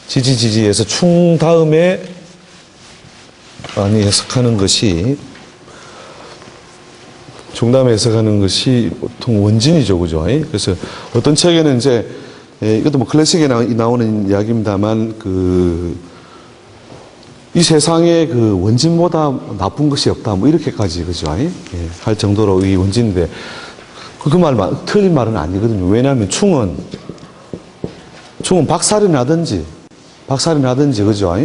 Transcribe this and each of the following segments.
지지지지에서 충 다음에 많이 해석하는 것이 중담에 해석하는 것이 보통 원진이죠, 그죠? 그래서 어떤 책에는 이제 이것도 뭐 클래식에 나오는 이야기입니다만 이 세상에 그 원진보다 나쁜 것이 없다, 뭐 이렇게까지 그죠? 할 정도로 이 원진인데 그 말 틀린 말은 아니거든요. 왜냐하면 충은 박살이 나든지 그죠?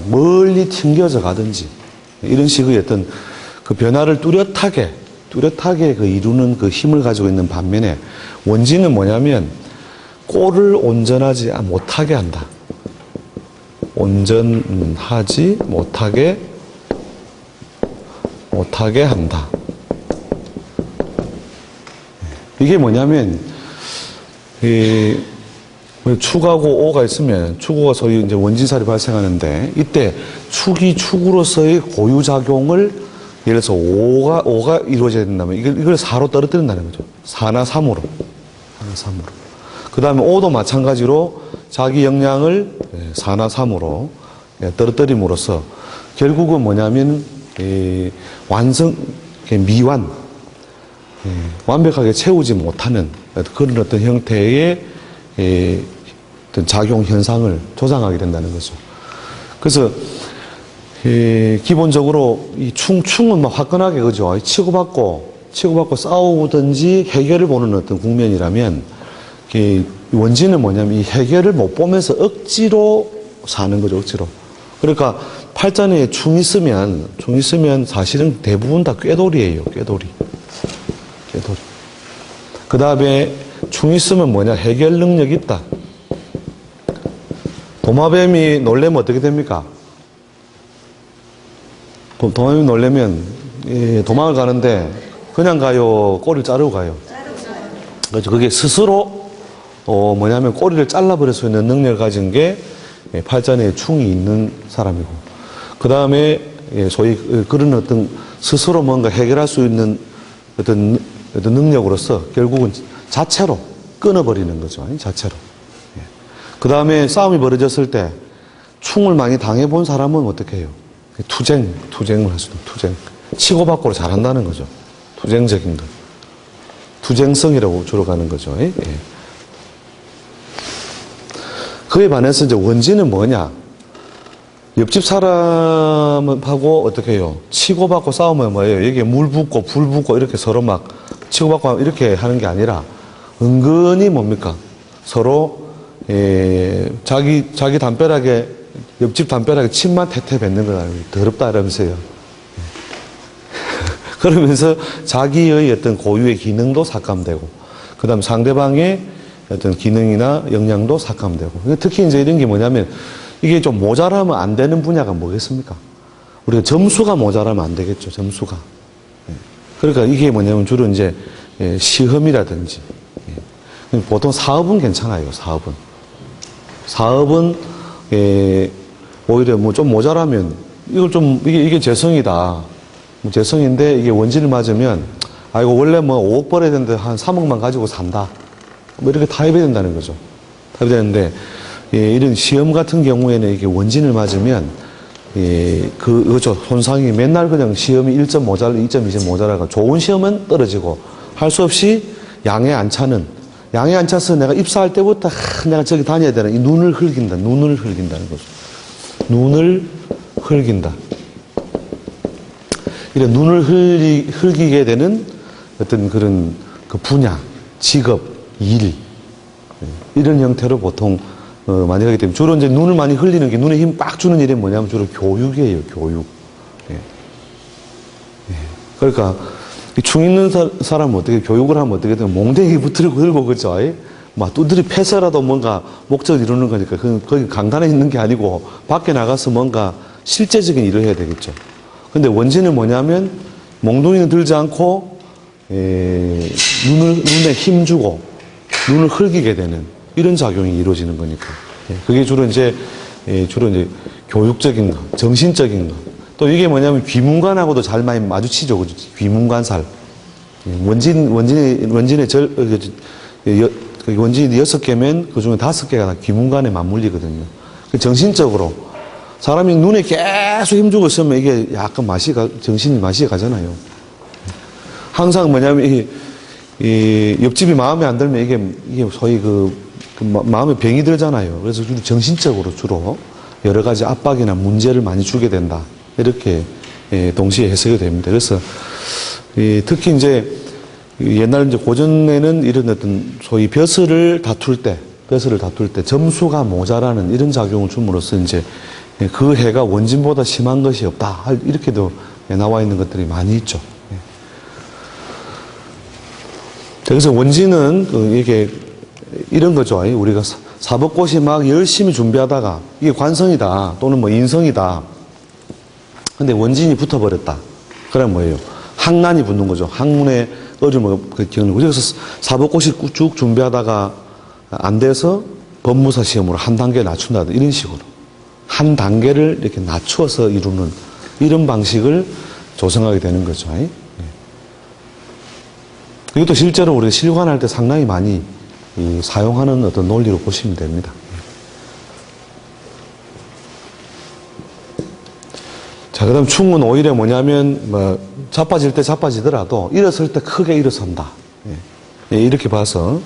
멀리 튕겨져 가든지 이런 식의 어떤 그 변화를 뚜렷하게 그 이루는 그 힘을 가지고 있는 반면에 원진은 뭐냐면 꼴을 온전하지 못하게 한다. 온전하지 못하게 한다. 이게 뭐냐면 축하고 오가 있으면 축오가 소위 이제 원진살이 발생하는데 이때 축이 축으로서의 고유작용을 예를 들어서 오가 이루어져야 된다면 이걸 사로 떨어뜨린다는 거죠. 사나 삼으로. 그 다음에 오도 마찬가지로 자기 역량을 사나 삼으로 떨어뜨림으로써 결국은 뭐냐면 미완, 완벽하게 채우지 못하는 그런 어떤 형태의 어떤 작용 현상을 조장하게 된다는 거죠. 그래서 기본적으로 이 충은 막 화끈하게 그죠. 치고받고 싸우든지 해결을 보는 어떤 국면이라면 원진은 뭐냐면 이 해결을 못 보면서 억지로 사는 거죠. 억지로. 그러니까 팔자에 충 있으면 사실은 대부분 다 꾀돌이에요. 꾀돌이. 그 다음에 충 있으면 뭐냐? 해결 능력이 있다. 도마뱀이 놀래면 어떻게 됩니까? 도마뱀이 놀래면 도망을 가는데 그냥 가요? 꼬리를 자르고 가요? 그렇죠. 그게 스스로 뭐냐면 꼬리를 잘라버릴 수 있는 능력을 가진 게 팔자내에 충이 있는 사람이고, 그 다음에 소위 그런 어떤 스스로 뭔가 해결할 수 있는 어떤 능력으로서 결국은 자체로 끊어버리는 거죠. 자체로. 그 다음에 싸움이 벌어졌을 때 충을 많이 당해본 사람은 어떻게 해요? 투쟁을 할 수도, 투쟁. 치고받고를 잘한다는 거죠. 투쟁적인 것. 투쟁성이라고 주로 가는 거죠. 그에 반해서 이제 원진은 뭐냐? 옆집 사람하고 어떻게 해요? 치고받고 싸우면 뭐예요? 여기에 물 붓고 불 붓고 이렇게 서로 막 치고받고 이렇게 하는 게 아니라 은근히 뭡니까? 서로 자기 담벼락에 옆집 담벼락에 침만 태태 뱉는 거다. 더럽다 이러면서요. 그러면서 자기의 어떤 고유의 기능도 삭감되고, 그 다음 상대방의 어떤 기능이나 역량도 삭감되고. 특히 이제 이런 게 뭐냐면 이게 좀 모자라면 안 되는 분야가 뭐겠습니까? 우리가 점수가 모자라면 안 되겠죠. 점수가. 그러니까 이게 뭐냐면 주로 이제 시험이라든지, 보통 사업은 괜찮아요. 사업은 오히려 뭐 좀 모자라면 이게 재성이다. 재성인데 이게 원진을 맞으면 이거 원래 뭐 5억 벌어야 되는데 한 3억만 가지고 산다. 뭐 이렇게 타협해야 된다는 거죠. 타협이 되는데 이런 시험 같은 경우에는 이게 원진을 맞으면 그렇죠. 손상이 맨날 그냥 시험이 1점 모자라 2.2점 모자라가 좋은 시험은 떨어지고 할 수 없이 양에 안 차는, 양에 안 차서 내가 입사할 때부터 내가 저기 다녀야 되는 이 눈을 흘긴다는 거죠. 눈을 흘긴다. 이런 눈을 흘기게 되는 어떤 그런 그 분야, 직업, 일, 이런 형태로 보통 많이 하기 때문에 주로 이제 눈을 많이 흘리는 게, 눈에 힘 빡 주는 일이 뭐냐면 주로 교육이에요. 교육. 그러니까 충 있는 사람은 어떻게 교육을 하면 어떻게 되면 몽댕이 들고 그죠? 막 두드리 패서라도 뭔가 목적을 이루는 거니까 거기 강단에 있는 게 아니고 밖에 나가서 뭔가 실제적인 일을 해야 되겠죠. 근데 원진은 뭐냐면 몽둥이는 들지 않고 눈에 힘주고 눈을 흘기게 되는 이런 작용이 이루어지는 거니까. 그게 주로 이제 교육적인 거, 정신적인 거. 또 이게 뭐냐면 귀문관하고도 잘 많이 마주치죠. 그죠? 귀문관살. 원진의 그 원진이 6개면 그 중에 5개가 다 기문간에 맞물리거든요. 정신적으로 사람이 눈에 계속 힘주고 있으면 이게 약간 정신이 맛이 가잖아요. 항상 뭐냐면 이 옆집이 마음에 안 들면 이게 소위 마음에 병이 들잖아요. 그래서 정신적으로 주로 여러 가지 압박이나 문제를 많이 주게 된다. 이렇게 동시에 해석이 됩니다. 그래서 특히 이제 옛날 이제 고전에는 이런 어떤 소위 벼슬을 다툴 때 점수가 모자라는 이런 작용을 줌으로써 이제 그 해가 원진보다 심한 것이 없다. 이렇게도 나와 있는 것들이 많이 있죠. 그래서 원진은 이게 이런 거죠. 우리가 사법고시 막 열심히 준비하다가 이게 관성이다 또는 뭐 인성이다. 근데 원진이 붙어버렸다. 그러면 뭐예요? 학난이 붙는 거죠. 학문의 어려움을 겪는 거죠. 그래서 사법고시 쭉 준비하다가 안 돼서 법무사 시험으로 한 단계 낮춘다. 이런 식으로. 한 단계를 이렇게 낮추어서 이루는 이런 방식을 조성하게 되는 거죠. 이것도 실제로 우리가 실관할 때 상당히 많이 사용하는 어떤 논리로 보시면 됩니다. 자, 그 다음 충은 오히려 뭐냐면, 자빠질 때 자빠지더라도 일어설 때 크게 일어선다. 이렇게 봐서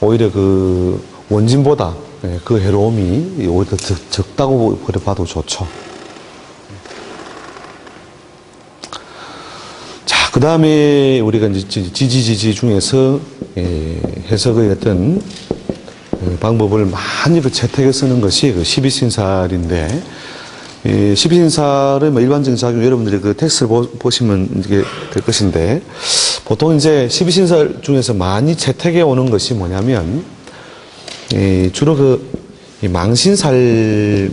오히려 그 원진보다 그 해로움이 오히려 더 적다고 봐도 좋죠. 자, 그 다음에 우리가 이제 지지지지 중에서 해석의 어떤 방법을 많이 채택해 쓰는 것이 그 12신살인데, 12신살의 일반적인 작용, 여러분들이 그 텍스트를 보시면 이게 될 것인데, 보통 이제 12신살 중에서 많이 채택해 오는 것이 뭐냐면, 주로 망신살이라고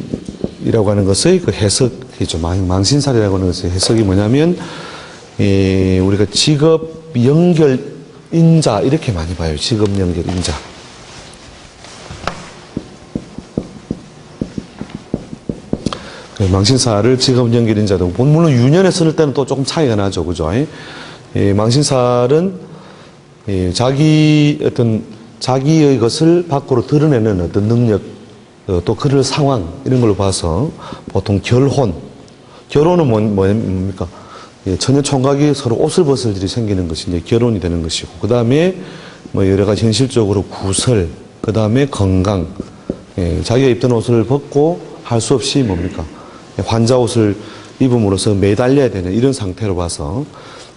하는 것의 그 해석이죠. 망신살이라고 하는 것의 해석이 뭐냐면, 우리가 직업 연결 인자, 이렇게 많이 봐요. 직업 연결 인자. 망신사를 직업 연결 인자도, 물론 유년에 쓸 때는 또 조금 차이가 나죠. 그죠? 망신살은 자기의 것을 밖으로 드러내는 어떤 능력, 또 그럴 상황, 이런 걸로 봐서 보통 결혼은 뭡니까? 처녀 총각이 서로 옷을 벗을 일이 생기는 것이 이제 결혼이 되는 것이고, 그 다음에 뭐 여러 가지 현실적으로 구설, 그 다음에 건강, 자기가 입던 옷을 벗고 할 수 없이 뭡니까? 환자 옷을 입음으로써 매달려야 되는 이런 상태로 봐서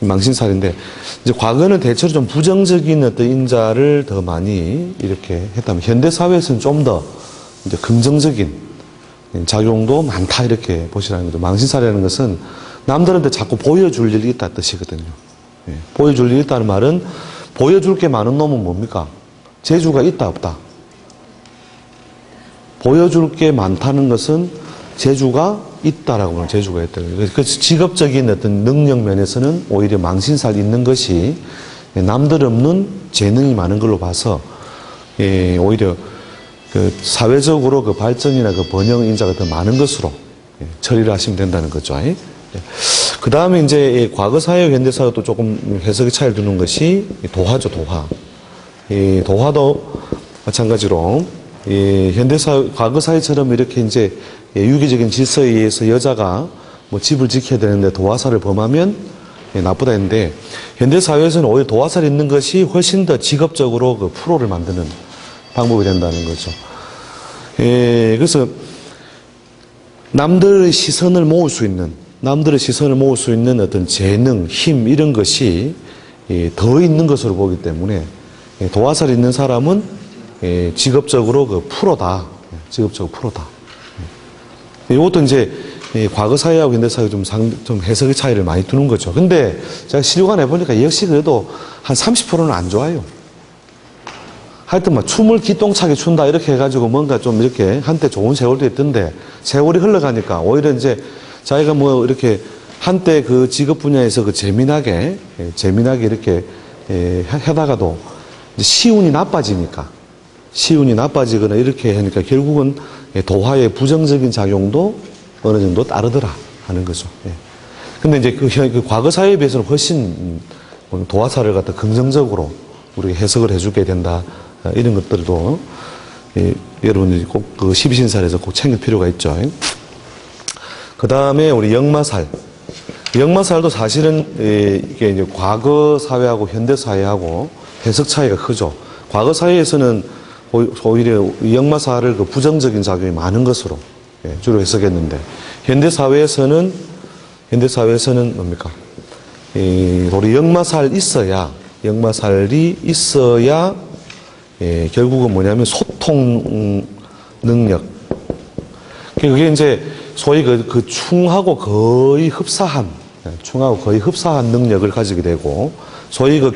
망신살인데, 이제 과거는 대체로 좀 부정적인 어떤 인자를 더 많이 이렇게 했다면, 현대 사회에서는 좀 더 이제 긍정적인 작용도 많다, 이렇게 보시라는 거죠. 망신살이라는 것은 남들한테 자꾸 보여줄 일이 있다 뜻이거든요. 보여줄 일이 있다는 말은, 보여줄 게 많은 놈은 뭡니까? 재주가 있다 없다? 보여줄 게 많다는 것은 재주가 있다라고 하면 재주가 있다. 그래서 직업적인 어떤 능력 면에서는 오히려 망신살 있는 것이 남들 없는 재능이 많은 걸로 봐서 오히려 그 사회적으로 그 발전이나 그 번영 인자가 더 많은 것으로 처리를 하시면 된다는 거죠. 그 다음에 이제 과거 사회와 현대 사회도 또 조금 해석의 차이를 두는 것이 도화죠, 도화. 도화도 마찬가지로 과거 사회처럼 이렇게 이제 유기적인 질서에 의해서 여자가 뭐 집을 지켜야 되는데 도화살을 범하면 나쁘다 했는데, 현대 사회에서는 오히려 도화살이 있는 것이 훨씬 더 직업적으로 그 프로를 만드는 방법이 된다는 거죠. 그래서 남들의 시선을 모을 수 있는 어떤 재능, 힘, 이런 것이 더 있는 것으로 보기 때문에 도화살이 있는 사람은 직업적으로 그 프로다. 직업적으로 프로다. 이것도 이제 과거 사회하고 현대 사회 좀 해석의 차이를 많이 두는 거죠. 근데 제가 실관해 보니까 역시 그래도 한 30%는 안 좋아요. 하여튼 막 춤을 기똥차게 춘다 이렇게 해가지고 뭔가 좀 이렇게 한때 좋은 세월도 있던데, 세월이 흘러가니까 오히려 이제 자기가 뭐 이렇게 한때 그 직업 분야에서 그 재미나게 이렇게 하다가도 시운이 나빠지거나 이렇게 하니까 결국은 도화의 부정적인 작용도 어느 정도 따르더라 하는 거죠. 근데 이제 그 과거 사회에 비해서는 훨씬 도화살을 갖다 긍정적으로 우리가 해석을 해주게 된다, 이런 것들도 여러분들이 꼭 그 12신살에서 꼭 챙길 필요가 있죠. 그 다음에 우리 역마살. 역마살도 사실은 이게 이제 과거 사회하고 현대 사회하고 해석 차이가 크죠. 과거 사회에서는 오히려 역마살을 그 부정적인 작용이 많은 것으로 주로 해석했는데, 현대 사회에서는 뭡니까? 우리 역마살이 있어야 결국은 뭐냐면 소통 능력. 그게 이제 소위 그 충하고 거의 흡사한 능력을 가지게 되고, 소위 그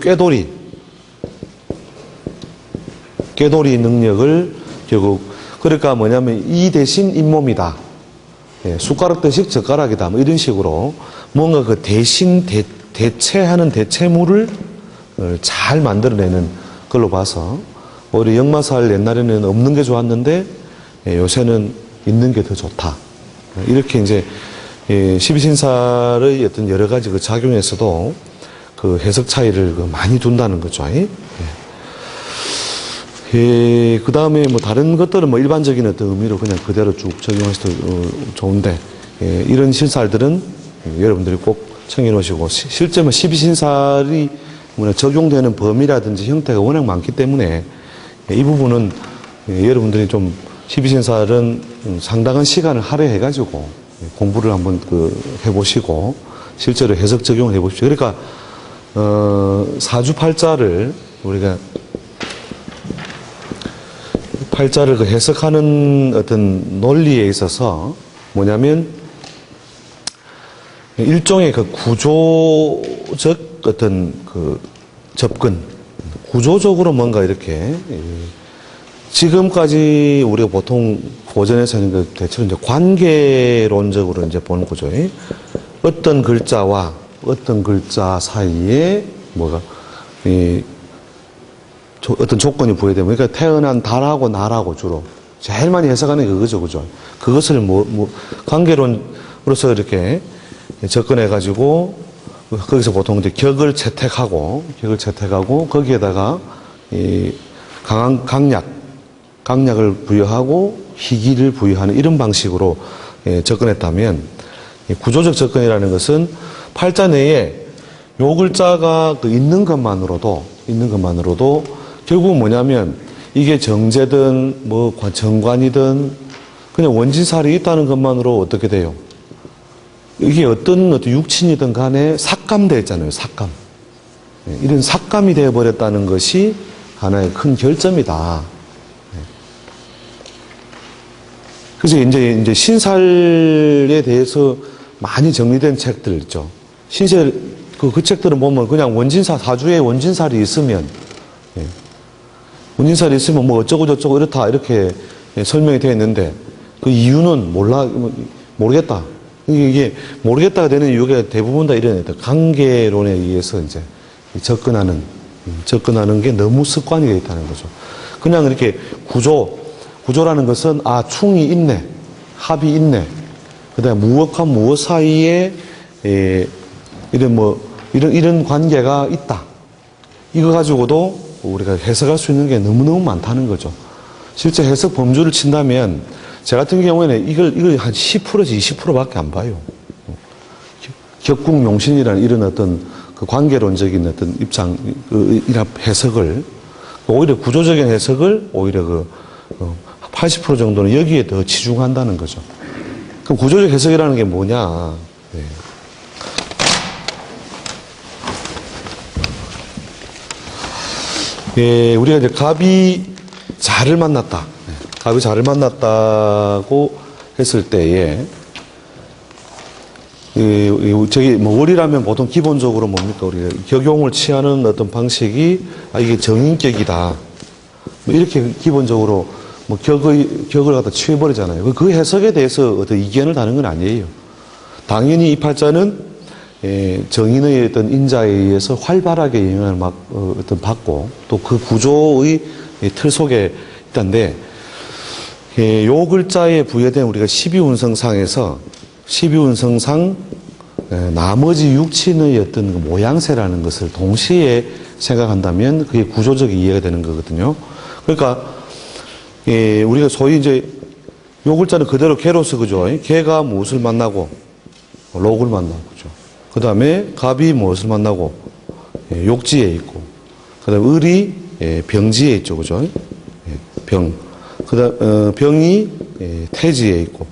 꾀돌이 능력을 결국, 그러니까 뭐냐면 이 대신 잇몸이다. 숟가락 대신 젓가락이다. 뭐 이런 식으로 뭔가 그 대신 대체하는 대체물을 잘 만들어내는 걸로 봐서, 우리 역마살 옛날에는 없는 게 좋았는데 요새는 있는 게 더 좋다. 이렇게 이제 12신살의 어떤 여러 가지 그 작용에서도 그 해석 차이를 많이 둔다는 거죠. 그 다음에 뭐 다른 것들은 뭐 일반적인 어떤 의미로 그냥 그대로 쭉 적용하셔도 좋은데, 이런 신살들은 여러분들이 꼭 챙겨놓으시고, 실제 뭐 12신살이 적용되는 범위라든지 형태가 워낙 많기 때문에 이 부분은 여러분들이 좀 12신살은 상당한 시간을 할애해가지고 공부를 한번 해보시고 실제로 해석 적용을 해보십시오. 그러니까 사주팔자를 우리가 팔자를 해석하는 어떤 논리에 있어서 뭐냐면 일종의 그 구조적 어떤 그 접근, 구조적으로 뭔가 이렇게 지금까지 우리가 보통 고전에서는 그 대체로 이제 관계론적으로 이제 보는 거죠. 어떤 글자와 어떤 글자 사이에 뭐가 어떤 조건이 부여되면, 그러니까 태어난 달하고 날하고 주로 제일 많이 해석하는 게 그거죠, 그죠? 그것을 관계론으로서 이렇게 접근해가지고 거기서 보통 이제 격을 채택하고 거기에다가 강한 강약을 부여하고 희기를 부여하는 이런 방식으로 접근했다면, 구조적 접근이라는 것은 팔자 내에 요 글자가 있는 것만으로도 결국은 뭐냐면 이게 정제든 뭐 정관이든 그냥 원진살이 있다는 것만으로 어떻게 돼요? 이게 어떤 육친이든 간에 삭감되어 있잖아요. 삭감. 이런 삭감이 되어버렸다는 것이 하나의 큰 결점이다. 그래서 이제 신살에 대해서 많이 정리된 책들 있죠. 신살 그 책들은 보면 그냥 사주에 원진살이 있으면 뭐 어쩌고 저쩌고 이렇다 이렇게 설명이 되어 있는데, 그 이유는 모르겠다. 이게 모르겠다가 되는 이유가 대부분 다 이런 관계론에 의해서 이제 접근하는 게 너무 습관이 되어 있다는 거죠. 그냥 이렇게 구조라는 것은 충이 있네, 합이 있네, 그다음에 무엇과 무엇 사이에 이런 관계가 있다. 이거 가지고도 우리가 해석할 수 있는 게 너무너무 많다는 거죠. 실제 해석 범주를 친다면 제 같은 경우에는 이걸 한 10%에서 20%밖에 안 봐요. 격국용신이라는 이런 어떤 그 관계론적인 어떤 이런 해석을, 오히려 구조적인 해석을 오히려 80% 정도는 여기에 더 치중한다는 거죠. 그럼 구조적 해석이라는 게 뭐냐? 우리가 이제 갑이 자를 만났다. 갑이 자를 만났다고 했을 때에, 월이라면 보통 기본적으로 뭡니까? 우리가 격용을 취하는 어떤 방식이, 이게 정인격이다. 이렇게 기본적으로 격을 갖다 취해버리잖아요. 그 해석에 대해서 어떤 이견을 다는 건 아니에요. 당연히 이 팔자는 정인의 어떤 인자에 의해서 활발하게 영향을 받고 또 그 구조의 틀 속에 있다는데, 요 글자에 부여된 우리가 12운성상에서 12운성상 나머지 육친의 어떤 모양새라는 것을 동시에 생각한다면 그게 구조적 이해가 되는 거거든요. 그러니까 우리가 소위 이제 요 글자는 그대로 개로서 그죠? 개가 무엇을 만나고 록을 만나고 그죠? 그 다음에 갑이 무엇을 만나고 욕지에 있고 그 다음에 을이 병지에 있죠, 그죠? 병. 그 다음 병이 태지에 있고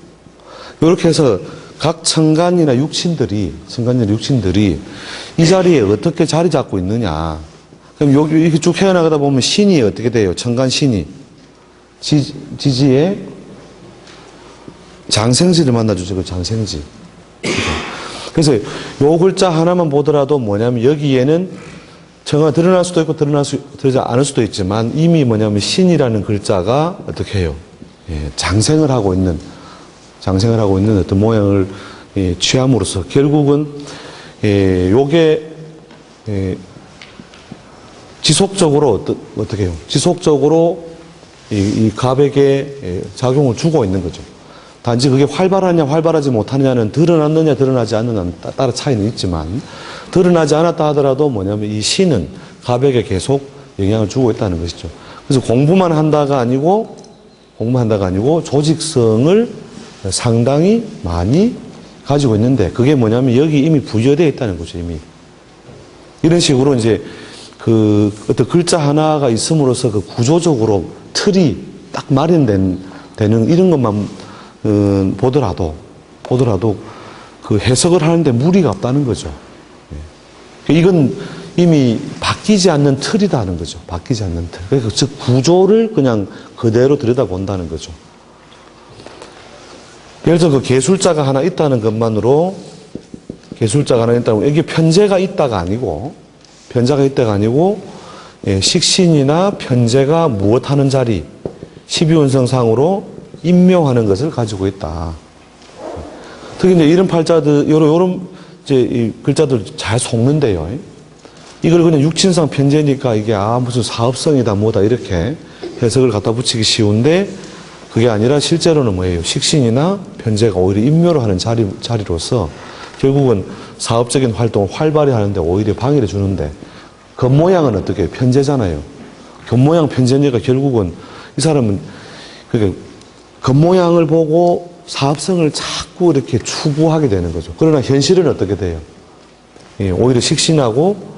이렇게 해서 각 천간이나 육신들이 이 자리에 어떻게 자리 잡고 있느냐. 그럼 여기 이렇게 쭉 헤어나가다 보면 신이 어떻게 돼요? 천간 신이 지지에 장생지를 만나주죠. 그 장생지. 그래서 요 글자 하나만 보더라도 뭐냐면 여기에는 정화 드러날 수도 있고 드러나지 않을 수도 있지만 이미 뭐냐면 신이라는 글자가 어떻게 해요? 장생을 하고 있는 어떤 모양을 취함으로써 결국은 요게 지속적으로 어떻게 해요? 지속적으로 이 갑에게 작용을 주고 있는 거죠. 단지 그게 활발하냐 활발하지 못하느냐는 드러났느냐 드러나지 않느냐는 따라 차이는 있지만 드러나지 않았다 하더라도 뭐냐면 이 신은 갑에게 계속 영향을 주고 있다는 것이죠. 그래서 공부만 한다가 아니고 조직성을 상당히 많이 가지고 있는데 그게 뭐냐면 여기 이미 부여되어 있다는 거죠. 이미 이런 식으로 이제 그 어떤 글자 하나가 있음으로써 그 구조적으로 틀이 딱 마련되는 이런 것만 보더라도 그 해석을 하는데 무리가 없다는 거죠. 이건 이미 바뀌지 않는 틀이다는 거죠. 바뀌지 않는 틀. 그래서 즉 구조를 그냥 그대로 들여다본다는 거죠. 예를 들어 그 개술자가 하나 있다는 것만으로 이게 편제가 있다가 아니고 식신이나 편제가 무엇하는 자리 12운성상으로 임묘하는 것을 가지고 있다. 특히 이제 이런 팔자들, 요런 이제 이 글자들 잘 속는데요. 이걸 그냥 육친상 편제니까 이게 무슨 사업성이다 뭐다 이렇게 해석을 갖다 붙이기 쉬운데 그게 아니라 실제로는 뭐예요? 식신이나 편제가 오히려 임묘를 하는 자리로서 결국은 사업적인 활동을 활발히 하는데 오히려 방해를 주는데 겉모양은 어떻게 해요? 편제잖아요. 겉모양 편제니까 결국은 이 사람은 그게 겉모양을 보고 사업성을 자꾸 이렇게 추구하게 되는 거죠. 그러나 현실은 어떻게 돼요? 오히려 식신하고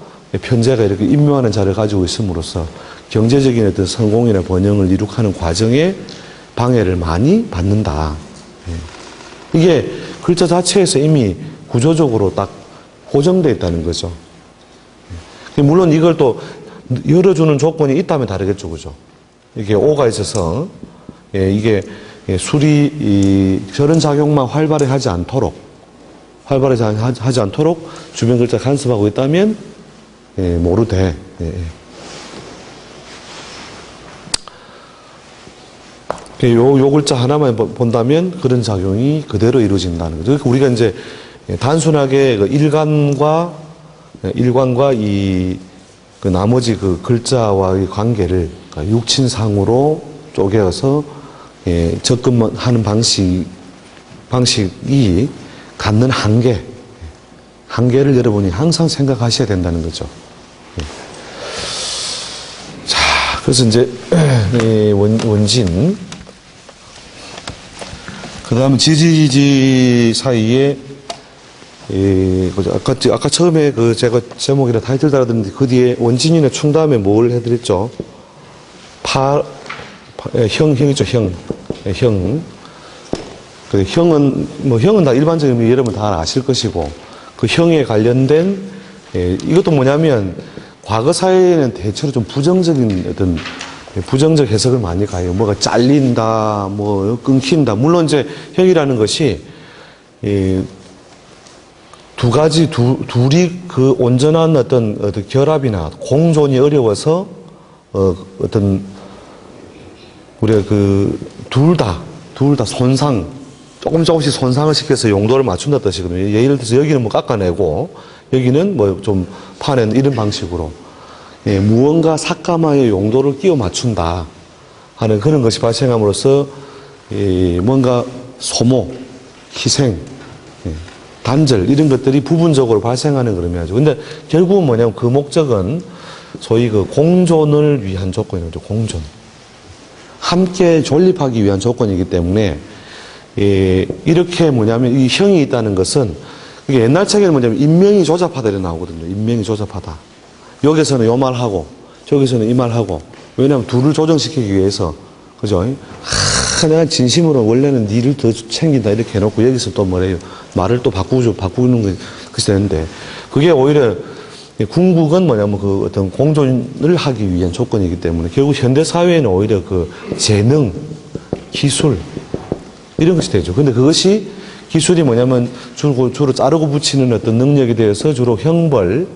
편제가 이렇게 임묘하는 자리를 가지고 있음으로써 경제적인 어떤 성공이나 번영을 이룩하는 과정에 방해를 많이 받는다. 이게 글자 자체에서 이미 구조적으로 딱 고정되어 있다는 거죠. 물론 이걸 또 열어주는 조건이 있다면 다르겠죠, 그죠? 이게 오가 있어서 이게 술이 저런 작용만 활발히 하지 않도록 주변 글자 간섭하고 있다면 모르되 요 글자 하나만 본다면 그런 작용이 그대로 이루어진다는 거죠. 그러니까 우리가 이제 단순하게 그 일관과 그 나머지 그 글자와의 관계를 육친상으로 쪼개어서 접근하는 방식이 갖는 한계를 여러분이 항상 생각하셔야 된다는 거죠. 자, 그래서 이제 원진, 그 다음에 지지지 사이에 아까 처음에 그 제가 제목이나 타이틀 달았는데 그 뒤에 원진이나 충 다음에 뭘 해드렸죠? 형이죠, 형. 그 형은 다 일반적인 의미 여러분 다 아실 것이고, 그 형에 관련된, 이것도 뭐냐면, 과거 사회에는 대체로 좀 부정적 해석을 많이 가요. 뭐가 잘린다, 뭐 끊긴다. 물론 이제 형이라는 것이, 둘이 그 온전한 어떤 결합이나 공존이 어려워서, 우리가 둘 다 조금씩 손상을 시켜서 용도를 맞춘다 뜻이거든요. 예를 들어서 여기는 뭐 깎아내고, 여기는 뭐 좀 파낸 이런 방식으로, 무언가 삭감하여 용도를 끼워 맞춘다 하는 그런 것이 발생함으로써, 뭔가 소모, 희생, 단절, 이런 것들이 부분적으로 발생하는 그런 의미죠. 근데 결국은 뭐냐면 그 목적은 소위 그 공존을 위한 조건이죠. 공존. 함께 존립하기 위한 조건이기 때문에 이렇게 뭐냐면 이 형이 있다는 것은 이게 옛날 책에는 뭐냐면 인명이 조잡하다 이렇게 나오거든요. 인명이 조잡하다. 여기서는 요 말하고 저기서는 이 말하고 왜냐하면 둘을 조정시키기 위해서 그죠? 내가 진심으로 원래는 니를 더 챙긴다 이렇게 해놓고 여기서 또 뭐래요? 말을 또 바꾸는 것이 되는데 그게 오히려 궁극은 뭐냐면 그 어떤 공존을 하기 위한 조건이기 때문에 결국 현대 사회에는 오히려 그 재능, 기술 이런 것이 되죠. 근데 그것이 기술이 뭐냐면 주로 자르고 붙이는 어떤 능력에 대해서 주로 형벌,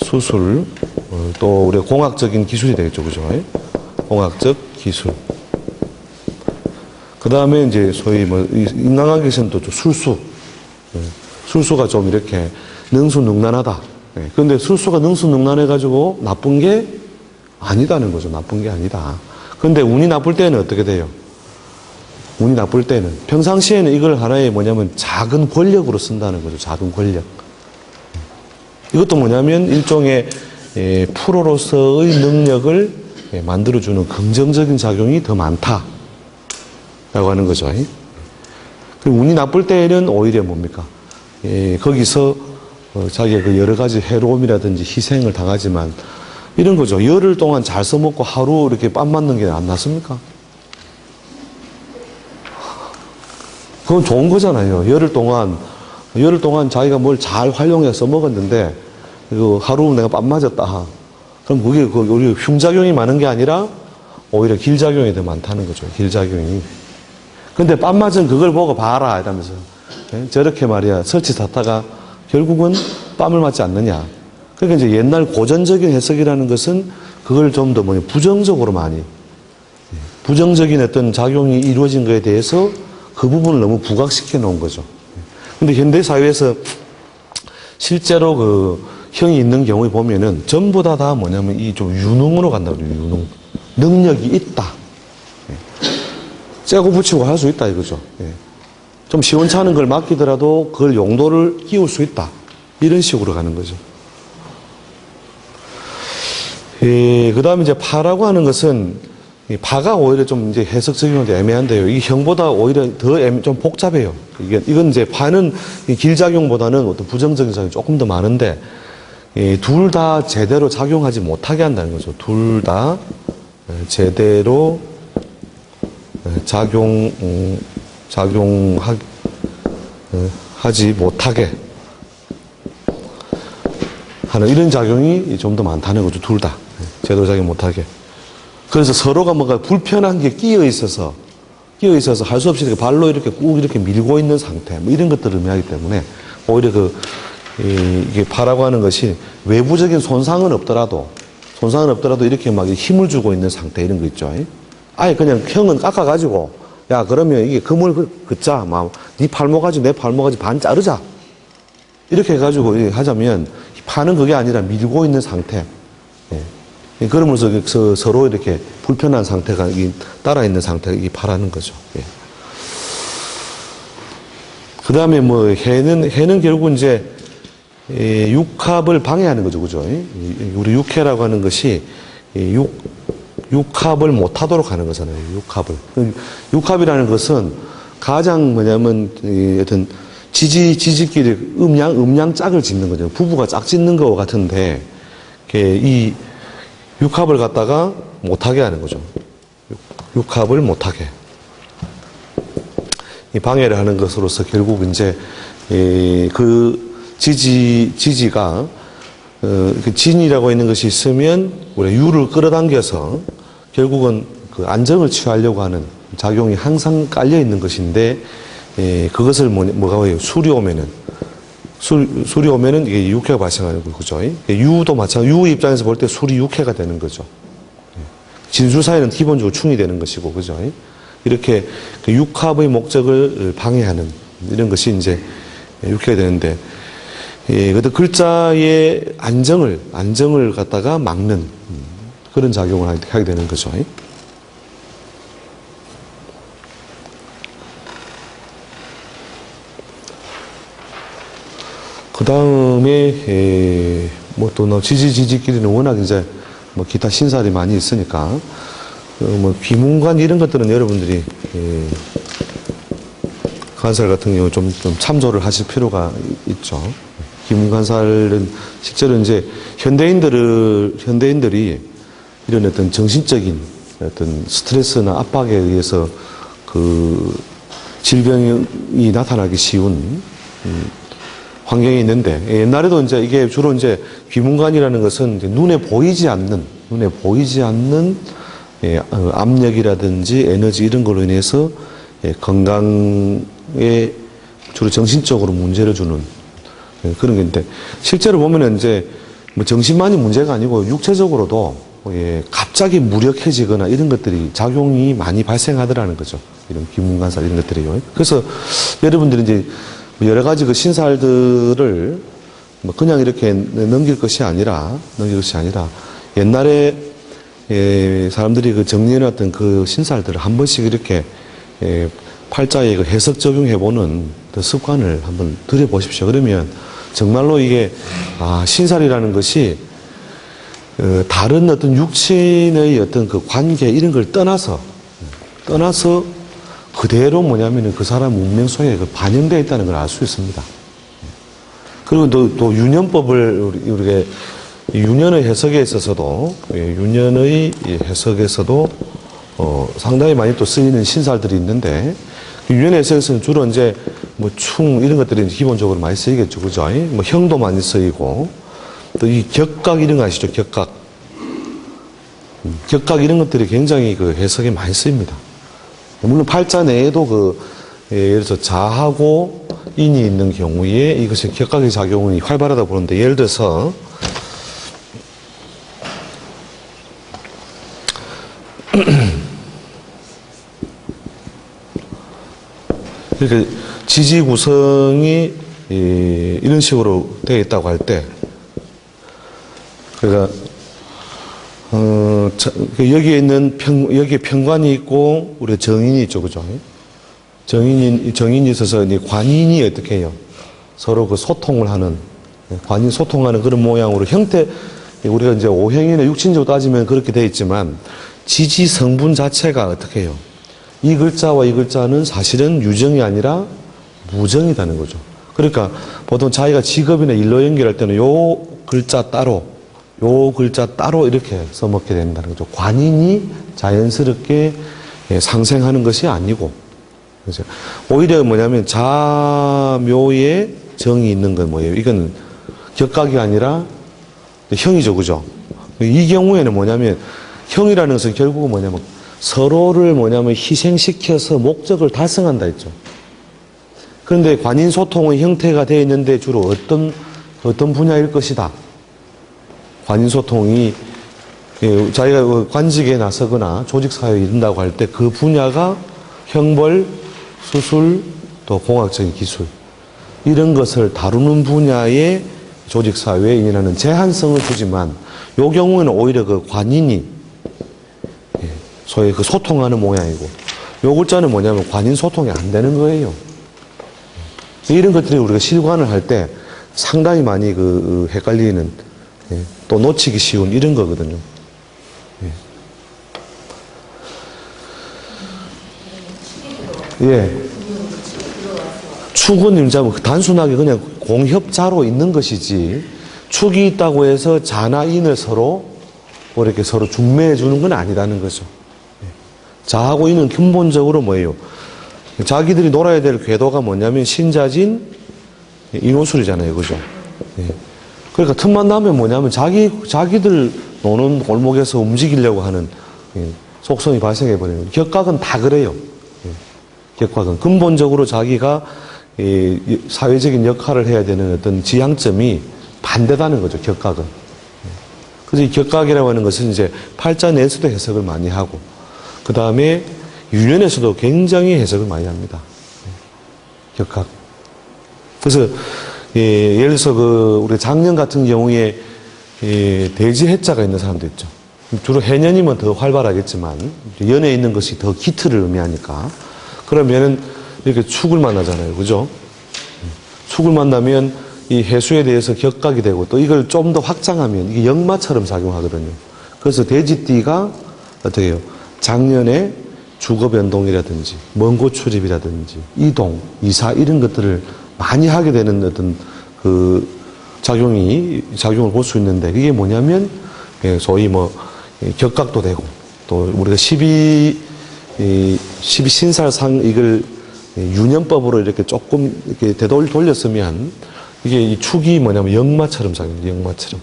수술, 또 우리가 공학적인 기술이 되겠죠. 그죠? 공학적 기술. 그 다음에 이제 소위 뭐 인간관계에서는 또 술수. 술수가 좀 이렇게 능수능란하다. 그런데 술수가 능수능란해가지고 나쁜 게 아니다는 거죠. 나쁜 게 아니다. 그런데 운이 나쁠 때는 어떻게 돼요? 운이 나쁠 때는 평상시에는 이걸 하나의 뭐냐면 작은 권력으로 쓴다는 거죠. 작은 권력. 이것도 뭐냐면 일종의 프로로서의 능력을 만들어주는 긍정적인 작용이 더 많다라고 하는 거죠. 그리고 운이 나쁠 때에는 오히려 뭡니까? 거기서 자기의 그 여러 가지 해로움이라든지 희생을 당하지만 이런 거죠. 열흘 동안 잘 써먹고 하루 이렇게 빰 맞는 게 안 낫습니까? 그건 좋은 거잖아요. 열흘 동안 자기가 뭘 잘 활용해서 써먹었는데 그 하루 내가 빰 맞았다. 그럼 그게 우리 흉작용이 많은 게 아니라 오히려 길작용이 더 많다는 거죠. 길작용이. 근데 빰 맞은 그걸 보고 봐라 이러면서 저렇게 말이야 설치사다가 결국은 빰을 맞지 않느냐. 그러니까 이제 옛날 고전적인 해석이라는 것은 그걸 좀 더 부정적으로 많이 부정적인 어떤 작용이 이루어진 것에 대해서 그 부분을 너무 부각시켜 놓은 거죠. 근데 현대 사회에서 실제로 그 형이 있는 경우에 보면은 전부 다 뭐냐면 이 좀 유능으로 간다고요. 유능. 능력이 있다. 째고 붙이고 할 수 있다 이거죠. 좀 시원찮은 걸 맡기더라도 그걸 용도를 끼울 수 있다. 이런 식으로 가는 거죠. 그 다음에 이제 파라고 하는 것은 이 파가 오히려 좀 이제 해석적인 건데 애매한데요. 이 형보다 오히려 좀 복잡해요. 이건 이제 파는 길작용보다는 어떤 부정적인 작용이 조금 더 많은데 둘 다 제대로 작용하지 못하게 한다는 거죠. 둘 다 제대로 하지 못하게 하는 이런 작용이 좀 더 많다는 거죠. 둘 다 제대로 작용 못하게. 그래서 서로가 뭔가 불편한 게 끼어 있어서 할 수 없이 이렇게 발로 이렇게 꾹 이렇게 밀고 있는 상태, 뭐 이런 것들을 의미하기 때문에 오히려 이게 파라고 하는 것이 외부적인 손상은 없더라도 이렇게 막 힘을 주고 있는 상태 이런 거 있죠. 아예 그냥 형은 깎아가지고 야 그러면 이게 그물 긋자, 막 네 팔목까지 내 팔목까지 반 자르자 이렇게 해가지고 하자면 파는 그게 아니라 밀고 있는 상태. 그러면서 서로 이렇게 불편한 상태가 따라 있는 상태가 이 파라는 거죠. 그 다음에 뭐 해는 결국 이제 육합을 방해하는 거죠, 그죠? 우리 육해라고 하는 것이 육합을 못하도록 하는 거잖아요. 육합이라는 것은 가장 뭐냐면 어떤 지지끼리 음양 짝을 짓는 거죠. 부부가 짝 짓는 거 같은데 이 육합을 갖다가 못하게 하는 거죠. 육합을 못하게. 이 방해를 하는 것으로서 결국 이제 그 지지가 그 진이라고 있는 것이 있으면 우리 유를 끌어당겨서 결국은 그 안정을 취하려고 하는 작용이 항상 깔려 있는 것인데 그것을 뭐가 해요? 술이 오면은 이게 육해가 발생하는 거죠. 유도 마찬가지. 유 입장에서 볼 때 술이 육해가 되는 거죠. 진술 사이는 기본적으로 충이 되는 것이고, 그죠? 이렇게 그 육합의 목적을 방해하는 이런 것이 이제 육해가 되는데, 그 글자의 안정을 갖다가 막는 그런 작용을 하게 되는 거죠. 그 다음에 뭐 또 지지끼리는 워낙 이제 뭐 기타 신살이 많이 있으니까 뭐 귀문관 이런 것들은 여러분들이 관살 같은 경우 좀 참조를 하실 필요가 있죠. 귀문관살은 실제로 이제 현대인들이 이런 어떤 정신적인 어떤 스트레스나 압박에 의해서 그 질병이 나타나기 쉬운 환경이 있는데, 옛날에도 이제 이게 주로 이제 귀문관이라는 것은 이제 눈에 보이지 않는 압력이라든지 에너지 이런 걸로 인해서 건강에 주로 정신적으로 문제를 주는 그런 게 있는데, 실제로 보면은 이제 뭐 정신만이 문제가 아니고 육체적으로도 갑자기 무력해지거나 이런 것들이 작용이 많이 발생하더라는 거죠. 이런 귀문관살 이런 것들이요. 그래서 여러분들이 이제 여러 가지 그 신살들을 뭐 그냥 이렇게 넘길 것이 아니라 옛날에 사람들이 그 정리해놨던 그 신살들을 한 번씩 이렇게 팔자에 그 해석 적용해보는 그 습관을 한번 들여보십시오. 그러면 정말로 이게 신살이라는 것이 다른 어떤 육신의 어떤 그 관계 이런 걸 떠나서 그대로 뭐냐면은 그 사람 운명 속에 그 반영되어 있다는 걸 알 수 있습니다. 그리고 또 유년법을 우리가 유년의 해석에 있어서도 상당히 많이 또 쓰이는 신살들이 있는데, 유년의 해석에서는 주로 이제 뭐 충 이런 것들이 기본적으로 많이 쓰이겠죠, 그죠? 뭐 형도 많이 쓰이고, 또 이 격각 이런 거 아시죠? 격각 이런 것들이 굉장히 그 해석에 많이 쓰입니다. 물론 팔자 내에도 예를 들어서 자하고 인이 있는 경우에 이것이 격각의 작용이 활발하다고 보는데, 예를 들어서 이렇게 지지 구성이 이런 식으로 되어 있다고 할 때, 그러니까 여기에 있는 여기에 편관이 있고 우리 정인이 있죠, 그죠? 정인이 있어서 관인이 어떻게 해요? 서로 그 소통을 하는, 관인 소통하는 그런 모양으로 형태, 우리가 이제 오행이나 육신적으로 따지면 그렇게 되어 있지만 지지 성분 자체가 어떻게 해요? 이 글자와 이 글자는 사실은 유정이 아니라 무정이라는 거죠. 그러니까 보통 자기가 직업이나 일로 연결할 때는 요 글자 따로 이렇게 써먹게 된다는 거죠. 관인이 자연스럽게 상생하는 것이 아니고, 그죠? 오히려 뭐냐면 자묘에 정이 있는 건 뭐예요? 이건 격각이 아니라 형이죠, 그죠? 이 경우에는 뭐냐면 형이라는 것은 결국은 뭐냐면 서로를 희생시켜서 목적을 달성한다 했죠. 그런데 관인 소통의 형태가 되어 있는데 주로 어떤 분야일 것이다. 관인 소통이 자기가 관직에 나서거나 조직 사회에 이른다고 할 때 그 분야가 형벌, 수술, 또 공학적인 기술 이런 것을 다루는 분야의 조직 사회에 인연하는 제한성을 주지만, 이 경우에는 오히려 그 관인이 소위 그 소통하는 모양이고, 요 글자는 뭐냐면 관인 소통이 안 되는 거예요. 이런 것들이 우리가 실관을 할 때 상당히 많이 헷갈리는, 또 놓치기 쉬운 이런 거거든요. 축은 이제 단순하게 그냥 공협자로 있는 것이지, 축이 있다고 해서 자나 인을 서로 이렇게 서로 중매해 주는 건 아니라는 거죠. 자하고 인은 근본적으로 뭐예요? 자기들이 놀아야 될 궤도가 뭐냐면 신자진 인호술이잖아요, 그죠? 그러니까 틈만 나면 뭐냐면 자기들 노는 골목에서 움직이려고 하는 속성이 발생해 버리는 거예요. 격각은 다 그래요. 격각은 근본적으로 자기가 사회적인 역할을 해야 되는 어떤 지향점이 반대다는 거죠, 격각은. 그래서 이 격각이라고 하는 것은 이제 팔자 내에서도 해석을 많이 하고, 그 다음에 유년에서도 굉장히 해석을 많이 합니다. 격각. 그래서 예를 들어서 우리 작년 같은 경우에 대지 해자가 있는 사람도 있죠. 주로 해년이면 더 활발하겠지만 연에 있는 것이 더 기틀을 의미하니까, 그러면은 이렇게 축을 만나잖아요, 그죠? 축을 만나면 이 해수에 대해서 격각이 되고 또 이걸 좀 더 확장하면 이게 역마처럼 작용하거든요. 그래서 돼지띠가 어떻게 해요? 작년에 주거 변동이라든지 먼 곳 출입이라든지 이동, 이사 이런 것들을 많이 하게 되는 어떤 그 작용을 볼 수 있는데 그게 뭐냐면 소위 뭐 격각도 되고 또 우리가 12신살상 이걸 유년법으로 이렇게 조금 이렇게 되돌렸으면 이게 이 축이 뭐냐면 역마처럼 작용해요. 역마처럼.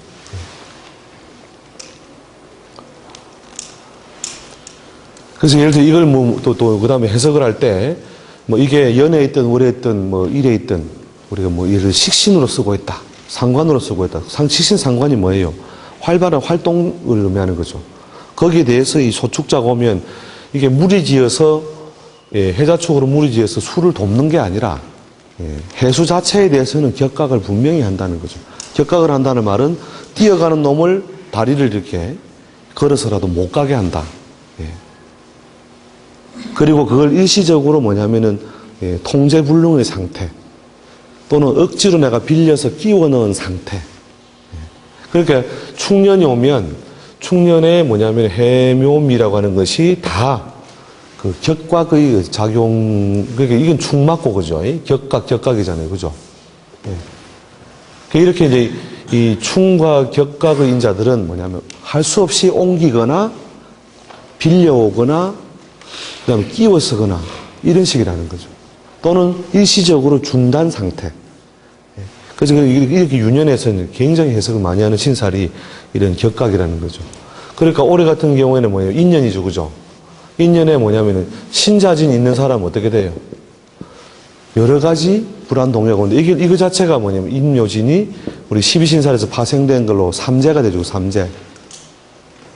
그래서 예를 들어 이걸 뭐 또 그다음에 해석을 할 때 뭐 이게 연에 있든 월에 있든 뭐 일에 있든 우리가 뭐 이를 식신으로 쓰고 있다. 상관으로 쓰고 있다. 식신 상관이 뭐예요? 활발한 활동을 의미하는 거죠. 거기에 대해서 이 소축자가 오면 이게 무리지어서 해자축으로 무리지어서 수를 돕는 게 아니라 해수 자체에 대해서는 격각을 분명히 한다는 거죠. 격각을 한다는 말은 뛰어가는 놈을 다리를 이렇게 걸어서라도 못 가게 한다. 그리고 그걸 일시적으로 뭐냐면은 통제불능의 상태 또는 억지로 내가 빌려서 끼워 넣은 상태. 그러니까 충년이 오면 충년에 뭐냐면 해묘미라고 하는 것이 다 그 격각의 작용, 그러니까 이건 충맞고 그죠? 격각이잖아요. 그죠? 이렇게 이제 이 충과 격각의 인자들은 뭐냐면 할 수 없이 옮기거나 빌려오거나 그다음에 끼워 쓰거나 이런 식이라는 거죠. 또는 일시적으로 중단 상태. 그래서 이렇게 유년에서는 굉장히 해석을 많이 하는 신살이 이런 격각이라는 거죠. 그러니까 올해 같은 경우에는 뭐예요? 인년이죠. 그죠? 인년에 뭐냐면은 신자진 있는 사람은 어떻게 돼요? 여러 가지 불안동요가 오는데 이거 자체가 뭐냐면 인묘진이 우리 12신살에서 파생된 걸로 삼재가 되죠. 삼재.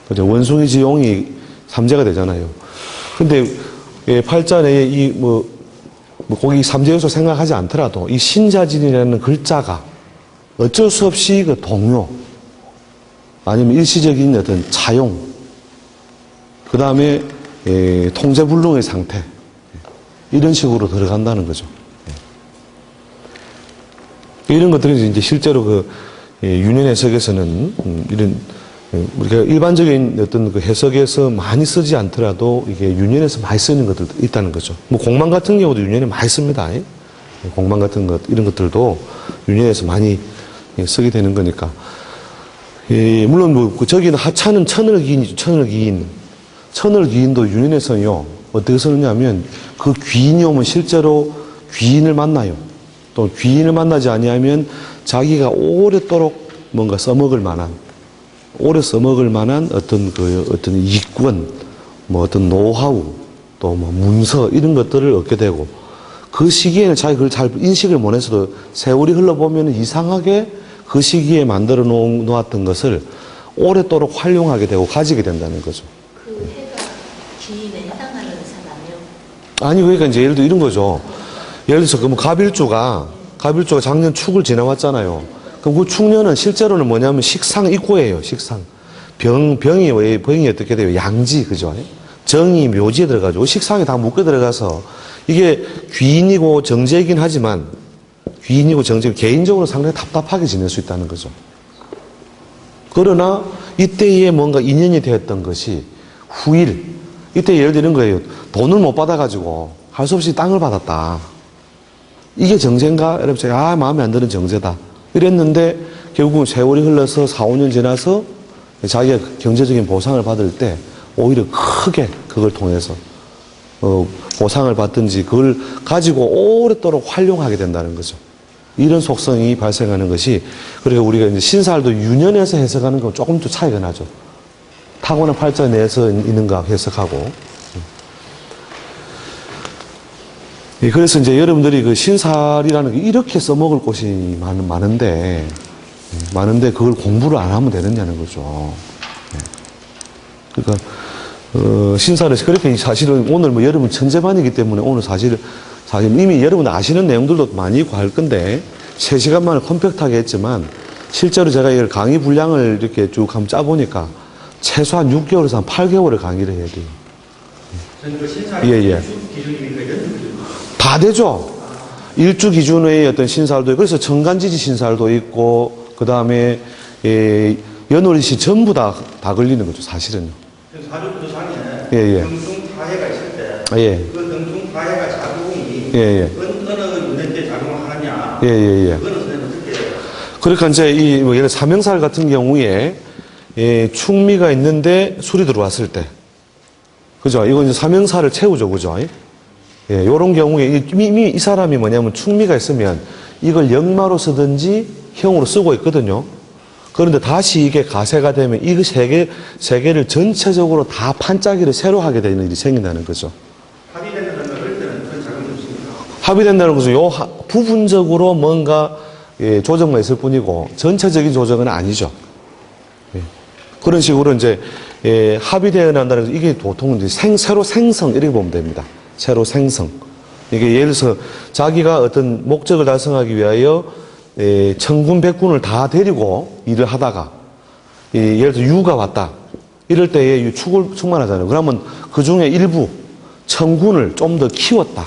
그죠? 원숭이 지용이 삼재가 되잖아요. 근데 팔자 내에 거기 삼재요소 생각하지 않더라도 이 신자진이라는 글자가 어쩔 수 없이 그 동요 아니면 일시적인 어떤 차용 그 다음에 통제불능의 상태 이런 식으로 들어간다는 거죠. 이런 것들이 이제 실제로 그 윤현 해석에서는 이런 우리가 일반적인 어떤 그 해석에서 많이 쓰지 않더라도 이게 윤현에서 많이 쓰는 것들도 있다는 거죠. 뭐 공만 같은 경우도 윤현에 많이 씁니다. 공만 같은 것 이런 것들도 윤현에서 많이 쓰게 되는 거니까. 물론 뭐 저기는 하차는 천을기인이죠. 천을기인도 윤현에서요 어떻게 쓰느냐면 그 귀인이 오면 실제로 귀인을 만나요. 또 귀인을 만나지 아니하면 자기가 오랫도록 뭔가 써먹을 만한 오래 써먹을 만한 어떤 이권, 뭐 어떤 노하우, 또 뭐 문서 이런 것들을 얻게 되고 그 시기에는 자기 그걸 잘 인식을 못해서도 세월이 흘러보면 이상하게 그 시기에 만들어 놓았던 것을 오랫도록 활용하게 되고 가지게 된다는 거죠. 그 해가 귀인에 해당하는 사람이요? 아니 그러니까 이제 예를 들어 이런 거죠. 예를 들어서 그럼 가빌주가 작년 축을 지나왔잖아요. 그럼 그 축년은 실제로는 뭐냐면 식상 입구예요. 식상. 병이 어떻게 돼요? 양지, 그죠? 정이 묘지에 들어가지고 식상에 다 묶여 들어가서 이게 귀인이고 정제이긴 하지만 귀인이고 정제 개인적으로 상당히 답답하게 지낼 수 있다는 거죠. 그러나 이때에 뭔가 인연이 되었던 것이 후일. 이때 예를 들는 거예요. 돈을 못 받아가지고 할 수 없이 땅을 받았다. 이게 정제인가? 여러분, 제가 마음에 안 드는 정제다. 이랬는데 결국은 세월이 흘러서 4, 5년 지나서 자기가 경제적인 보상을 받을 때 오히려 크게 그걸 통해서 보상을 받든지 그걸 가지고 오랫도록 활용하게 된다는 거죠. 이런 속성이 발생하는 것이 그러니까 우리가 이제 신살도 유년에서 해석하는 건 조금 또 차이가 나죠. 타고난 팔자 내에서 있는가 해석하고. 그래서 이제 여러분들이 그 신살이라는 게 이렇게 써먹을 곳이 많은데 그걸 공부를 안 하면 되느냐는 거죠. 그러니까 신살은 그렇게 사실은 오늘 뭐 여러분 천재반이기 때문에 오늘 사실 이미 여러분 아시는 내용들도 많이 있고 할 건데 3시간만을 컴팩트하게 했지만 실제로 제가 이걸 강의 분량을 이렇게 쭉 한번 짜보니까 최소한 6개월에서 한 8개월을 강의를 해야 돼요. 저는 그 신사의 기준입니까? 다 되죠. 일주 기준의 어떤 신살도 있고, 그래서 정간지지 신살도 있고, 그 다음에, 연월일시 전부 다 걸리는 거죠, 사실은요. 사주부터 장에 예, 예. 등중파해가 있을 때, 예. 그 등중파해가 작용이 예, 예. 어느 유년때 작용을 하느냐, 예, 예, 예. 그거는 선생님 어떻게 해요? 그러니까 이제 뭐 예를 들어 사명살 같은 경우에, 충미가 있는데 술이 들어왔을 때. 그죠? 이건 이제 사명살을 채우죠, 그죠? 예, 요런 경우에 이미 이 사람이 뭐냐면 충미가 있으면 이걸 역마로 쓰든지 형으로 쓰고 있거든요. 그런데 다시 이게 가세가 되면 이 세 개를 전체적으로 다 판짜기를 새로 하게 되는 일이 생긴다는 거죠. 합의된다는 걸 그럴 때는 그런 작용이 없습니다. 합의된다는 것은 부분적으로 뭔가 조정만 있을 뿐이고 전체적인 조정은 아니죠. 예. 그런 식으로 이제 합의되어야 한다는 것은 이게 보통 이제 새로 생성 이렇게 보면 됩니다. 새로 생성. 이게 예를 들어서 자기가 어떤 목적을 달성하기 위하여 천군 백군을 다 데리고 일을 하다가 예를 들어 유가 왔다. 이럴 때에 축을 충만하잖아요. 그러면 그 중에 일부 천군을 좀 더 키웠다.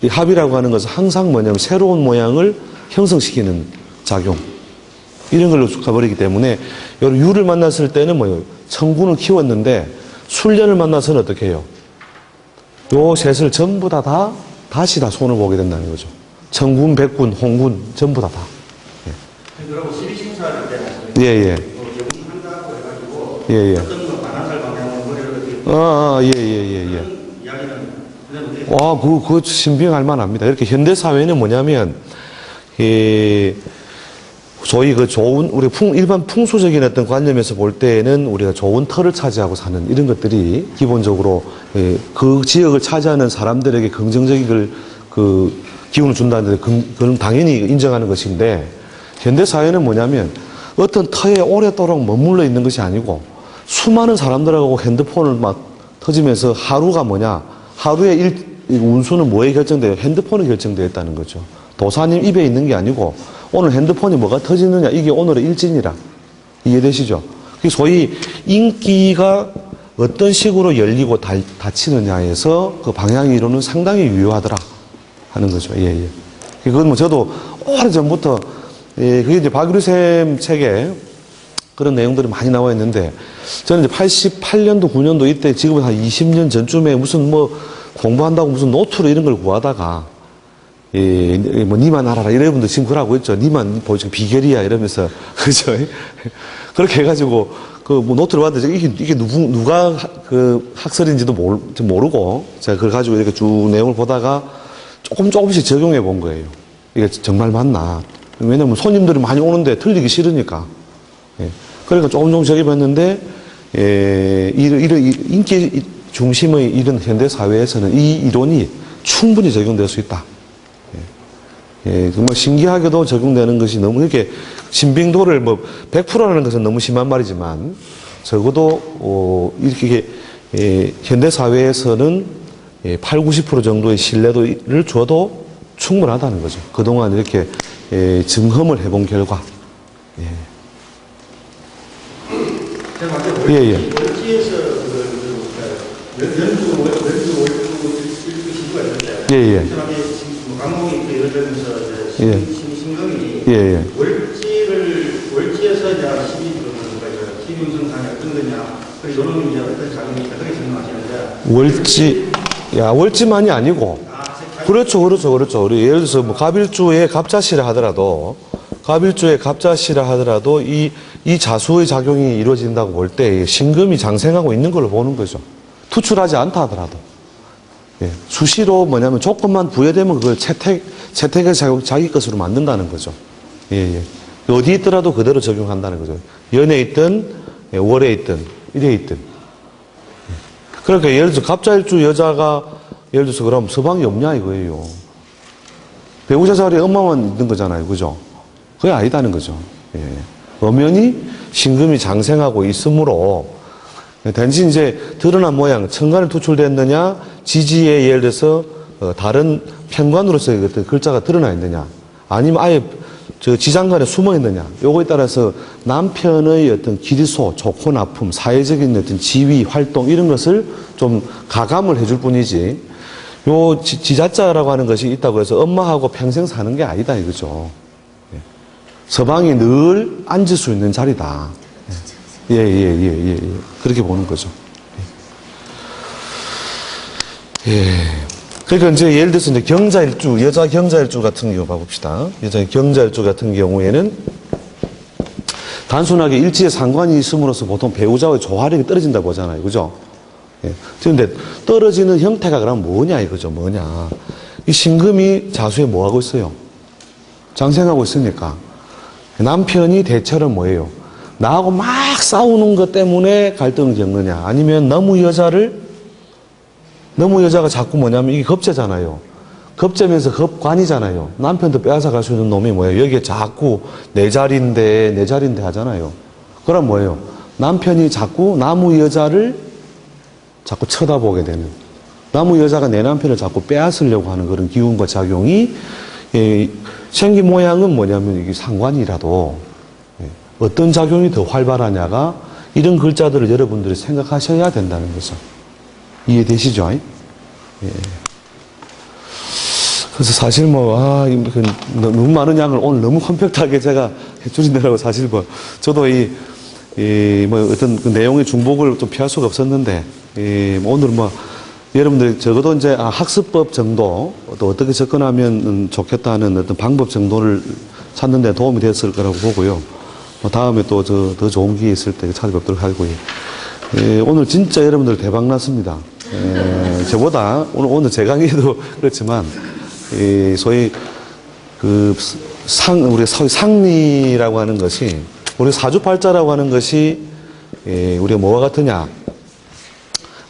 이 합이라고 하는 것은 항상 뭐냐면 새로운 모양을 형성시키는 작용. 이런 걸로 가버리기 때문에 유를 만났을 때는 뭐예요? 천군을 키웠는데 술년을 만나서는 어떻게 해요? 요 셋을 전부 다시 손을 보게 된다는 거죠. 천군, 백군, 홍군 전부 다. 그러고 12신사할 때 예, 예. 제공한다고 해가지고 예, 예. 어떤 거 반환살 방향으로 머리를 이렇게 예. 이야기는 그냥 어떻게 그거 신빙할 만합니다. 이렇게 현대사회는 뭐냐면, 저희 우리 일반 풍수적인 어떤 관념에서 볼 때에는 우리가 좋은 터를 차지하고 사는 이런 것들이 기본적으로, 그 지역을 차지하는 사람들에게 긍정적인 기운을 준다는데, 그건 당연히 인정하는 것인데, 현대사회는 뭐냐면, 어떤 터에 오랫도록 머물러 있는 것이 아니고, 수많은 사람들하고 핸드폰을 막 터지면서 하루가 뭐냐, 하루의 운수는 뭐에 결정돼요? 핸드폰에 결정되어 있다는 거죠. 도사님 입에 있는 게 아니고, 오늘 핸드폰이 뭐가 터지느냐, 이게 오늘의 일진이라. 이해되시죠? 소위 인기가 어떤 식으로 열리고 닫히느냐에서 그 방향 이론은 상당히 유효하더라 하는 거죠. 예. 그건 뭐 저도 오래전부터, 그게 이제 박유리쌤 책에 그런 내용들이 많이 나와 있는데, 저는 이제 88년도, 9년도 이때 지금은 한 20년 전쯤에 무슨 공부한다고 무슨 노트로 이런 걸 구하다가, 니만 알아라. 이런 분들 지금 그러고 있죠. 니만 보여주기 비결이야. 이러면서. 그죠? 그렇게 해가지고, 노트를 봤는데, 이게 누가 학설인지도 모르고, 제가 그걸 가지고 이렇게 쭉 내용을 보다가 조금씩 적용해 본 거예요. 이게 정말 맞나. 왜냐면 손님들이 많이 오는데 틀리기 싫으니까. 그러니까 조금 적용했는데, 인기 중심의 이런 현대사회에서는 이 이론이 충분히 적용될 수 있다. 정말 신기하게도 적용되는 것이 너무 이렇게 신빙도를 100%라는 것은 너무 심한 말이지만 적어도 이렇게 현대사회에서는 80~90% 정도의 신뢰도를 줘도 충분하다는 거죠. 그동안 이렇게 증험을 해본 결과. 예. 월지에서 연주 시구가 있는데 예. 강목이 예를 들면서 신금이 예. 월지에서 이제 12운성상이 어떤 거냐, 그리고 이런 이제 어떤 작용이 있다, 그렇게 설명하시는데. 월지만이 아니고. 그렇죠. 우리 예를 들어서 갑일주에 갑자시라 하더라도, 이 자수의 작용이 이루어진다고 볼 때 신금이 장생하고 있는 걸로 보는 거죠. 투출하지 않다 하더라도. 수시로 뭐냐면 조건만 부여되면 그걸 채택해서 자기 것으로 만든다는 거죠. 어디 있더라도 그대로 적용한다는 거죠. 연에 있든, 월에 있든, 일에 있든. 그러니까 예를 들어서 갑자일주 여자가 예를 들어서 그럼 서방이 없냐 이거예요. 배우자 자리에 엄마만 있는 거잖아요. 그죠? 그게 아니다는 거죠. 엄연히 신금이 장생하고 있으므로 단지 이제 드러난 모양, 천간에 투출됐느냐, 지지에 예를 들어서 다른 편관으로서의 어떤 글자가 드러나 있느냐, 아니면 아예 지장간에 숨어 있느냐, 요거에 따라서 남편의 어떤 기리소, 좋고 나쁨, 사회적인 어떤 지위, 활동 이런 것을 좀 가감을 해줄 뿐이지, 요 지자자라고 하는 것이 있다고 해서 엄마하고 평생 사는 게 아니다 이거죠. 예. 서방이 늘 앉을 수 있는 자리다. 예. 그렇게 보는 거죠. 예. 그러니까 이제 예를 들어서 이제 경자일주, 여자 경자일주 같은 경우 봐봅시다. 여자 경자일주 같은 경우에는 단순하게 일지에 상관이 있음으로써 보통 배우자의 조화력이 떨어진다고 보잖아요. 그죠? 예. 그런데 떨어지는 형태가 그럼 뭐냐 이거죠. 뭐냐. 이 신금이 자수에 뭐 하고 있어요? 장생하고 있으니까. 남편이 대체로 뭐예요? 나하고 막 싸우는 것 때문에 갈등을 겪느냐. 아니면 너무 여자가 자꾸 뭐냐면 이게 겁재잖아요. 겁재면서 겁관이잖아요. 남편도 빼앗아 갈 수 있는 놈이 뭐예요? 여기에 자꾸 내 자리인데 하잖아요. 그럼 뭐예요? 남편이 자꾸 나무 여자를 자꾸 쳐다보게 되는, 나무 여자가 내 남편을 자꾸 빼앗으려고 하는 그런 기운과 작용이, 생기 모양은 뭐냐면 이게 상관이라도 어떤 작용이 더 활발하냐가 이런 글자들을 여러분들이 생각하셔야 된다는 거죠. 이해되시죠? 예. 그래서 사실 너무 많은 양을 오늘 너무 컴팩트하게 제가 해주신다고 사실 저도 어떤 그 내용의 중복을 좀 피할 수가 없었는데, 오늘 여러분들이 적어도 이제 학습법 정도, 또 어떻게 접근하면 좋겠다는 어떤 방법 정도를 찾는 데 도움이 됐을 거라고 보고요. 다음에 또 더 좋은 기회 있을 때 찾아뵙도록 하고요. 오늘 진짜 여러분들 대박 났습니다. 저보다 오늘 제 강의도 그렇지만 소위 우리 상리라고 하는 것이, 우리 사주팔자라고 하는 것이 우리가 뭐와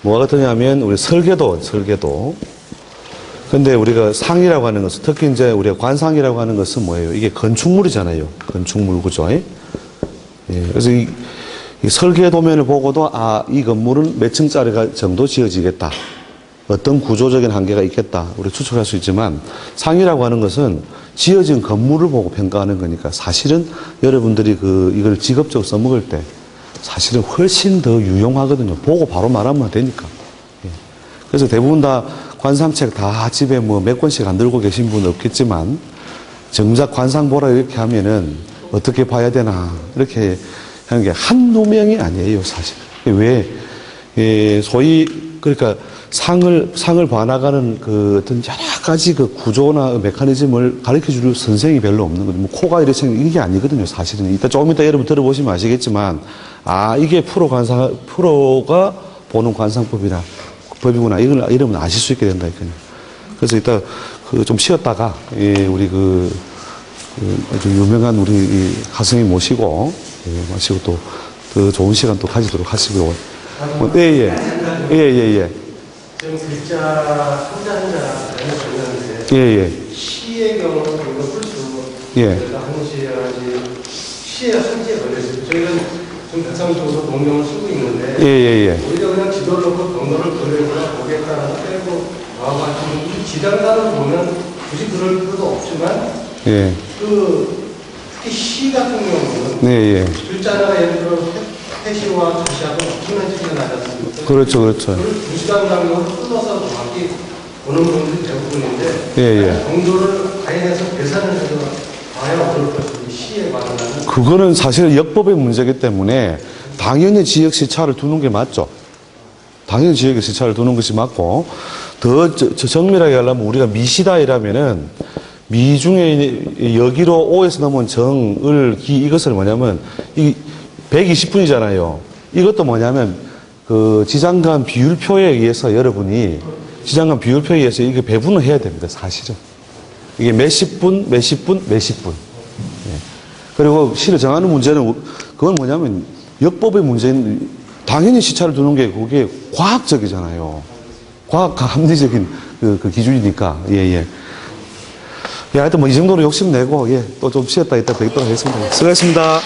같으냐면 우리 설계도. 근데 우리가 상이라고 하는 것은, 특히 이제 우리가 관상이라고 하는 것은 뭐예요? 이게 건축물이잖아요. 건축물, 그죠? 그래서 이 설계도면을 보고도 이 건물은 몇 층짜리가 정도 지어지겠다. 어떤 구조적인 한계가 있겠다. 우리 추측할 수 있지만, 상이라고 하는 것은 지어진 건물을 보고 평가하는 거니까 사실은 여러분들이 이걸 직업적으로 써먹을 때 사실은 훨씬 더 유용하거든요. 보고 바로 말하면 되니까. 그래서 대부분 다 관상책 다 집에 몇 권씩 안 들고 계신 분은 없겠지만, 정작 관상 보라 이렇게 하면은 어떻게 봐야 되나 이렇게 하는 게 한두 명이 아니에요, 사실. 소위 그러니까 상을 봐나가는 어떤 여러 가지 구조나 메커니즘을 가르쳐 줄 선생이 별로 없는 거죠. 코가 이렇게 생긴 이게 아니거든요, 사실은. 조금 이따 여러분 들어보시면 아시겠지만, 이게 프로가 보는 법이구나. 이걸 여러분 아실 수 있게 된다, 이거요. 그래서 이따 좀 쉬었다가, 우리 아주 유명한 우리 하승이 모시고 또 더 좋은 시간 또 가지도록 하시고요. 예. 지금 글자 한자 나뉘었는데, 예. 시의 경우는 이거 풀수, 한시라든지 시의 한지에 걸려있어요. 저희는 지금 대상적으로 동명을 쓰고 있는데, 우리가 그냥 지도를 놓고 동명을 걸려있거나 보겠다라고 빼고 나와가지고 이 지단단을 보면 굳이 그럴 필요도 없지만, 특히 시 같은 경우는 글자 하나가 예를 들어 해시와 자시하고 엄청난 차이가 나지 않습니까? 그렇죠. 그걸 2시간 간격으로 풀어서 정확히 보는 분들이 대부분인데, 정도를 가인해서 계산을 해서 봐야 어려울 것이고, 시에 관한 그거는 사실 역법의 문제이기 때문에 당연히 지역 시차를 두는 게 맞죠. 당연히 지역의 시차를 두는 것이 맞고, 더 정밀하게 하려면 우리가 미시다이라면은 미 중에 여기로 오에서 넘은 정, 을, 기, 이것을 뭐냐면, 120분이잖아요. 이것도 뭐냐면, 지장간 비율표에 의해서 여러분이, 지장간 비율표에 의해서 이게 배분을 해야 됩니다, 사실은. 이게 몇십 분. 그리고 시를 정하는 문제는, 그건 뭐냐면, 역법의 문제는, 당연히 시차를 두는 게 그게 과학적이잖아요. 합리적인 그 기준이니까, 하여튼 이 정도로 욕심내고, 또 좀 쉬었다 이따 뵙도록 하겠습니다. 수고하셨습니다.